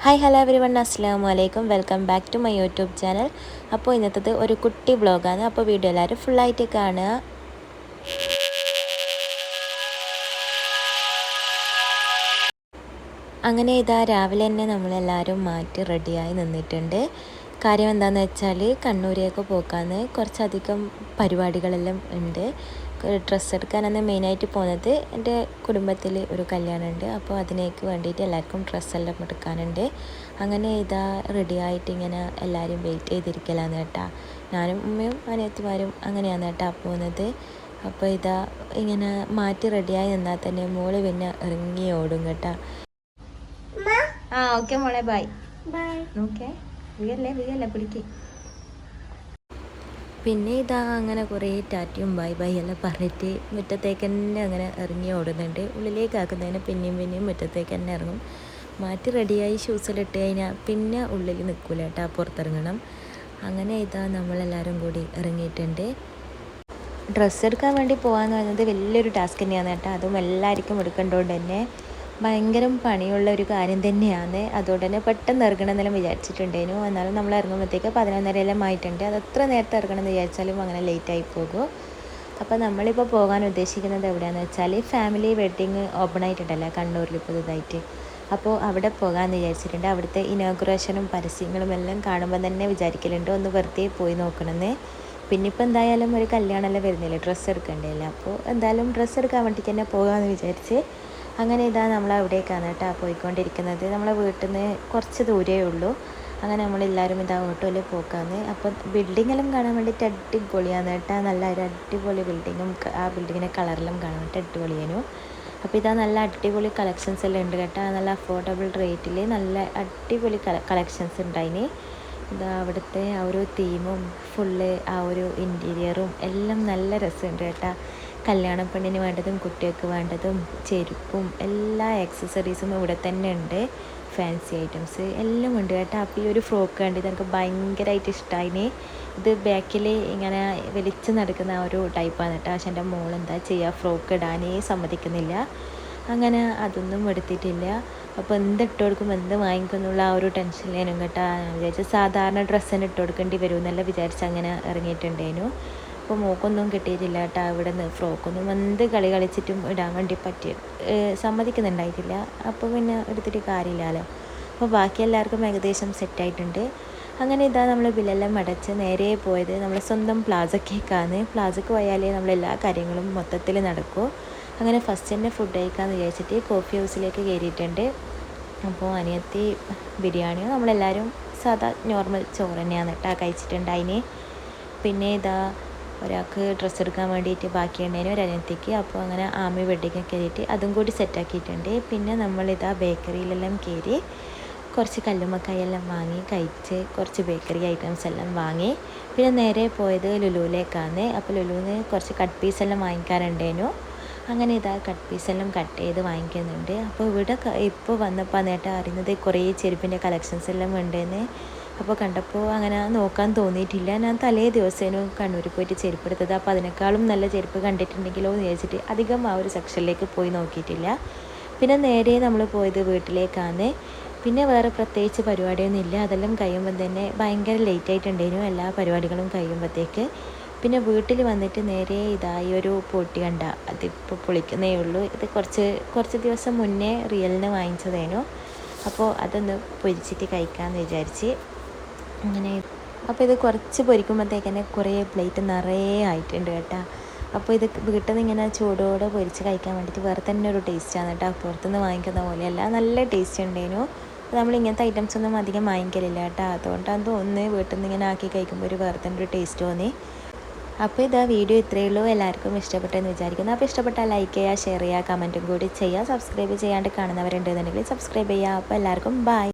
Hi hello everyone, അസ്സലാമു അലൈക്കും. Welcome back to my YouTube channel. അപ്പോൾ ഇന്നത്തേത് ഒരു കുട്ടി വ്ളോഗാണ്. അപ്പോൾ വീഡിയോ എല്ലാവരും ഫുള്ളായിട്ട് കാണുക. അങ്ങനെ ഇതാ രാവിലെ തന്നെ നമ്മളെല്ലാവരും മാറ്റി റെഡിയായി നിന്നിട്ടുണ്ട്. കാര്യം എന്താണെന്ന് വെച്ചാൽ കണ്ണൂരേക്ക് പോക്കാന്ന് കുറച്ചധികം പരിപാടികളെല്ലാം ഉണ്ട്. ഡ്രസ്സ് എടുക്കാനാണ് മെയിനായിട്ട് പോകുന്നത്. എൻ്റെ കുടുംബത്തിൽ ഒരു കല്യാണമുണ്ട്, അപ്പോൾ അതിനേക്ക് വേണ്ടിയിട്ട് എല്ലാവർക്കും ഡ്രസ്സെല്ലാം എടുക്കാനുണ്ട്. അങ്ങനെ ഇതാ റെഡിയായിട്ട് ഇങ്ങനെ എല്ലാവരും വെയിറ്റ് ചെയ്തിരിക്കലാണ് കേട്ടാ. ഞാനും ഉമ്മയും അനിയത്തിമാരും അങ്ങനെയാണ് കേട്ടാ പോകുന്നത്. അപ്പോൾ ഇതാ ഇങ്ങനെ മാറ്റി റെഡിയായി നിന്നാൽ തന്നെ മോള് പിന്നെ ഇറങ്ങി ഓടും കേട്ടാ. ഓക്കെ മോളെ, ബൈ ബൈ. ഓക്കെ, വീയല്ലേ പിടിക്ക്. പിന്നെ ഇതാ അങ്ങനെ കുറേ ടാറ്റയും ബൈ ബൈ എല്ലാം പറഞ്ഞിട്ട് മുറ്റത്തേക്ക് തന്നെ അങ്ങനെ ഇറങ്ങി ഓടുന്നുണ്ട്. ഉള്ളിലേക്ക് ആക്കുന്നതിന് പിന്നെയും മുറ്റത്തേക്ക് തന്നെ ഇറങ്ങും. മാറ്റി റെഡിയായി ഷൂസിലിട്ട് കഴിഞ്ഞാൽ പിന്നെ ഉള്ളിൽ നിൽക്കില്ല കേട്ടോ, പുറത്തിറങ്ങണം. അങ്ങനെ ഇതാ നമ്മളെല്ലാവരും കൂടി ഇറങ്ങിയിട്ടുണ്ട്. ഡ്രസ്സ് എടുക്കാൻ വേണ്ടി പോകാമെന്ന് പറയുന്നത് വലിയൊരു ടാസ്ക് തന്നെയാണ് കേട്ടോ. അതും എല്ലാവർക്കും എടുക്കേണ്ടതുകൊണ്ട് തന്നെ ഭയങ്കര പണിയുള്ള ഒരു കാര്യം തന്നെയാണ്. അതുകൊണ്ട് തന്നെ പെട്ടെന്ന് ഇറങ്ങണമെന്നെല്ലാം വിചാരിച്ചിട്ടുണ്ടേനു. എന്നാലും നമ്മൾ ഇറങ്ങുമ്പോഴത്തേക്ക് 11:30 ആയിട്ടുണ്ട്. അത് എത്ര നേരത്തെ ഇറങ്ങണമെന്ന് വിചാരിച്ചാലും അങ്ങനെ ലേറ്റായി പോകും. അപ്പോൾ നമ്മളിപ്പോൾ പോകാൻ ഉദ്ദേശിക്കുന്നത് എവിടെയാണെന്ന് വെച്ചാൽ ഫാമിലി വെഡ്ഡിങ് ഓപ്പൺ ആയിട്ടുണ്ടല്ലോ കണ്ണൂരിൽ പുതുതായിട്ട്. അപ്പോൾ അവിടെ പോകാമെന്ന് വിചാരിച്ചിട്ടുണ്ട്. അവിടുത്തെ ഇനോഗ്രേഷനും പരസ്യങ്ങളും എല്ലാം കാണുമ്പോൾ തന്നെ വിചാരിക്കലുണ്ട് ഒന്ന് വെറുതെ പോയി നോക്കണമെന്ന്. പിന്നെ ഇപ്പോൾ എന്തായാലും ഒരു കല്യാണമെല്ലാം വരുന്നില്ല, ഡ്രസ്സ് എടുക്കണ്ടേല്ല. അപ്പോൾ എന്തായാലും ഡ്രസ്സ് എടുക്കാൻ വേണ്ടിയിട്ട് തന്നെ പോകാമെന്ന് വിചാരിച്ച് അങ്ങനെ ഇതാ നമ്മൾ അവിടേക്കാണ് കേട്ടോ പോയിക്കൊണ്ടിരിക്കുന്നത്. നമ്മളെ വീട്ടിൽ നിന്ന് കുറച്ച് ദൂരമേ ഉള്ളൂ. അങ്ങനെ നമ്മളെല്ലാവരും ഇതാ ഓട്ടോയിൽ പോക്കാന്ന്. അപ്പോൾ ബിൽഡിങ്ങെല്ലാം കാണാൻ വേണ്ടിയിട്ട് അടിപൊളിയാണ് കേട്ടോ. നല്ല ഒരു അടിപൊളി ബിൽഡിങ്ങും ആ ബിൽഡിങ്ങിൻ്റെ കളറെല്ലാം കാണാൻ വേണ്ടിയിട്ട് അടിപൊളിയായിരുന്നു. അപ്പോൾ ഇതാ നല്ല അടിപൊളി കളക്ഷൻസ് എല്ലാം ഉണ്ട് കേട്ടോ. നല്ല അഫോർഡബിൾ റേറ്റിൽ നല്ല അടിപൊളി കളക്ഷൻസ് ഉണ്ടായിന്. ഇതാ അവിടുത്തെ ആ ഒരു തീമും ഫുള്ള് ആ ഒരു ഇൻറ്റീരിയറും എല്ലാം നല്ല രസമുണ്ട് കേട്ടോ. കല്യാണ പെണ്ണിന് വേണ്ടതും കുട്ടികൾക്ക് വേണ്ടതും ചെരുപ്പും എല്ലാ ആക്സസറീസും ഇവിടെ തന്നെ ഉണ്ട്. ഫാൻസി ഐറ്റംസ് എല്ലാം ഉണ്ട് കേട്ടോ. അപ്പോൾ ഈ ഒരു ഫ്രോക്ക് കണ്ടിട്ട് എനിക്ക് ഭയങ്കരമായിട്ട് ഇഷ്ടമായി. ഇത് ബാക്കിൽ ഇങ്ങനെ വലിച്ച് നടക്കുന്ന ആ ഒരു ടൈപ്പാണ് കേട്ടോ. പക്ഷെ എൻ്റെ മോൾ എന്താ ചെയ്യുക, ഫ്രോക്ക് ഇടാനേ സമ്മതിക്കുന്നില്ല. അങ്ങനെ അതൊന്നും എടുത്തിട്ടില്ല. അപ്പോൾ എന്തിട്ട് കൊടുക്കും, എന്ത് വാങ്ങിക്കുന്നുള്ള ആ ഒരു ടെൻഷനിലേനും കേട്ടോ. വിചാരിച്ച് സാധാരണ ഡ്രസ്സിന് ഇട്ട് കൊടുക്കേണ്ടി വരും എന്നെല്ലാം വിചാരിച്ച് അങ്ങനെ ഇറങ്ങിയിട്ടുണ്ടേനു. അപ്പോൾ മോക്കൊന്നും കിട്ടിയിട്ടില്ല കേട്ടോ. അവിടെ നിന്ന് ഫ്രോക്കൊന്നും എന്ത് കളി കളിച്ചിട്ടും ഇടാൻ വേണ്ടി സമ്മതിക്കുന്നുണ്ടായിട്ടില്ല. അപ്പോൾ പിന്നെ എടുത്തിട്ട് കാര്യമില്ലല്ലോ. അപ്പോൾ ബാക്കി എല്ലാവർക്കും ഏകദേശം സെറ്റായിട്ടുണ്ട്. അങ്ങനെ ഇതാ നമ്മൾ ബില്ലെല്ലാം അടച്ച് നേരെ പോയത് നമ്മൾ സ്വന്തം പ്ലാസക്കേക്കാണ്. പ്ലാസക്ക് പോയാലേ നമ്മളെല്ലാ കാര്യങ്ങളും മൊത്തത്തിൽ നടക്കും. അങ്ങനെ ഫസ്റ്റ് തന്നെ ഫുഡ് കഴിക്കാമെന്ന് വിചാരിച്ചിട്ട് കോഫി ഹൗസിലേക്ക് കയറിയിട്ടുണ്ട്. അപ്പോൾ അനിയത്തി ബിരിയാണിയോ നമ്മളെല്ലാവരും സാധാ നോർമൽ ചോറ് തന്നെയാണ് കേട്ടോ കഴിച്ചിട്ടുണ്ടായിന്. പിന്നെ ഇതാ ഒരാൾക്ക് ഡ്രസ്സ് എടുക്കാൻ വേണ്ടിയിട്ട് ബാക്കിയുണ്ടായിരുന്നു ഒരു അനിയത്തിക്ക്. അപ്പോൾ അങ്ങനെ ആമി വെഡ്ഡിങ് കയറിയിട്ട് അതും കൂടി സെറ്റാക്കിയിട്ടുണ്ട്. പിന്നെ നമ്മളിതാ ബേക്കറിയിലെല്ലാം കയറി കുറച്ച് കല്ലുമ്മക്കായെല്ലാം വാങ്ങി കഴിച്ച് കുറച്ച് ബേക്കറി ഐറ്റംസ് എല്ലാം വാങ്ങി. പിന്നെ നേരെ പോയത് ലുലുവിലേക്കാണ്. അപ്പോൾ ലുലുവിന് കുറച്ച് കട്ട് പീസെല്ലാം വാങ്ങിക്കാറുണ്ടേനു. അങ്ങനെ ഇതാ കട്ട് പീസെല്ലാം കട്ട് ചെയ്ത് വാങ്ങിക്കുന്നുണ്ട്. അപ്പോൾ ഇവിടെ ഇപ്പോൾ വന്നപ്പോൾ നേട്ടം അറിയുന്നത് കുറേ ചെരുപ്പിൻ്റെ കളക്ഷൻസ് എല്ലാം ഉണ്ടെന്ന്. അപ്പോൾ കണ്ടപ്പോൾ അങ്ങനെ നോക്കാൻ തോന്നിയിട്ടില്ല. ഞാൻ തലേ ദിവസേനു കണ്ണൂർ പോയിട്ട് ചെരുപ്പ് എടുത്തത്. അപ്പോൾ അതിനേക്കാളും നല്ല ചെരുപ്പ് കണ്ടിട്ടുണ്ടെങ്കിലോ എന്ന് വിചാരിച്ചിട്ട് അധികം ആ ഒരു സെക്ഷനിലേക്ക് പോയി നോക്കിയിട്ടില്ല. പിന്നെ നേരെ നമ്മൾ പോയത് വീട്ടിലേക്കാണ്. പിന്നെ വേറെ പ്രത്യേകിച്ച് പരിപാടിയൊന്നും ഇല്ല. അതെല്ലാം കഴിയുമ്പം തന്നെ ഭയങ്കര ലേറ്റ് ആയിട്ടുണ്ടായിരുന്നു എല്ലാ പരിപാടികളും കഴിയുമ്പോഴത്തേക്ക്. പിന്നെ വീട്ടിൽ വന്നിട്ട് നേരെ ഇതായി ഒരു പൊട്ടി കണ്ട, അതിപ്പോൾ പൊളിക്കുന്നേ ഉള്ളൂ. ഇത് കുറച്ച് ദിവസം മുന്നേ റിയലിന് വാങ്ങിച്ചതേനു. അപ്പോൾ അതൊന്ന് പൊരിച്ചിട്ട് കഴിക്കാമെന്ന് വിചാരിച്ച് അങ്ങനെ. അപ്പോൾ ഇത് കുറച്ച് പൊരിക്കുമ്പോഴത്തേക്ക് തന്നെ കുറേ പ്ലേറ്റ് നിറയെ ആയിട്ടുണ്ട് കേട്ടോ. അപ്പോൾ ഇത് വീട്ടിൽ നിന്ന് ഇങ്ങനെ ചൂടോടെ പൊരിച്ച് കഴിക്കാൻ വേണ്ടിയിട്ട് വേറെ തന്നെ ഒരു ടേസ്റ്റാണ് കേട്ടോ. പുറത്തുനിന്ന് വാങ്ങിക്കുന്ന പോലെയല്ല, നല്ല ടേസ്റ്റ് ഉണ്ടേനു. നമ്മൾ ഇങ്ങനത്തെ ഐറ്റംസ് ഒന്നും അധികം വാങ്ങിക്കലില്ല കേട്ടോ. അതുകൊണ്ടാണ് തോന്നുന്നത് വീട്ടിൽ നിന്ന് ഇങ്ങനെ ആക്കി കഴിക്കുമ്പോൾ ഒരു വേറെ തന്നെ ഒരു ടേസ്റ്റ് തോന്നി. അപ്പോൾ ഇതാ വീഡിയോ ഇത്രയേ ഉള്ളൂ. എല്ലാവർക്കും ഇഷ്ടപ്പെട്ടെന്ന് വിചാരിക്കുന്നു. അപ്പോൾ ഇഷ്ടപ്പെട്ടാൽ ലൈക്ക് ചെയ്യുക, ഷെയർ ചെയ്യുക, കമൻറ്റും കൂടി ചെയ്യുക. സബ്സ്ക്രൈബ് ചെയ്യാണ്ട് കാണുന്നവരുണ്ടെന്നുണ്ടെങ്കിൽ സബ്സ്ക്രൈബ് ചെയ്യുക. അപ്പോൾ എല്ലാവർക്കും ബൈ.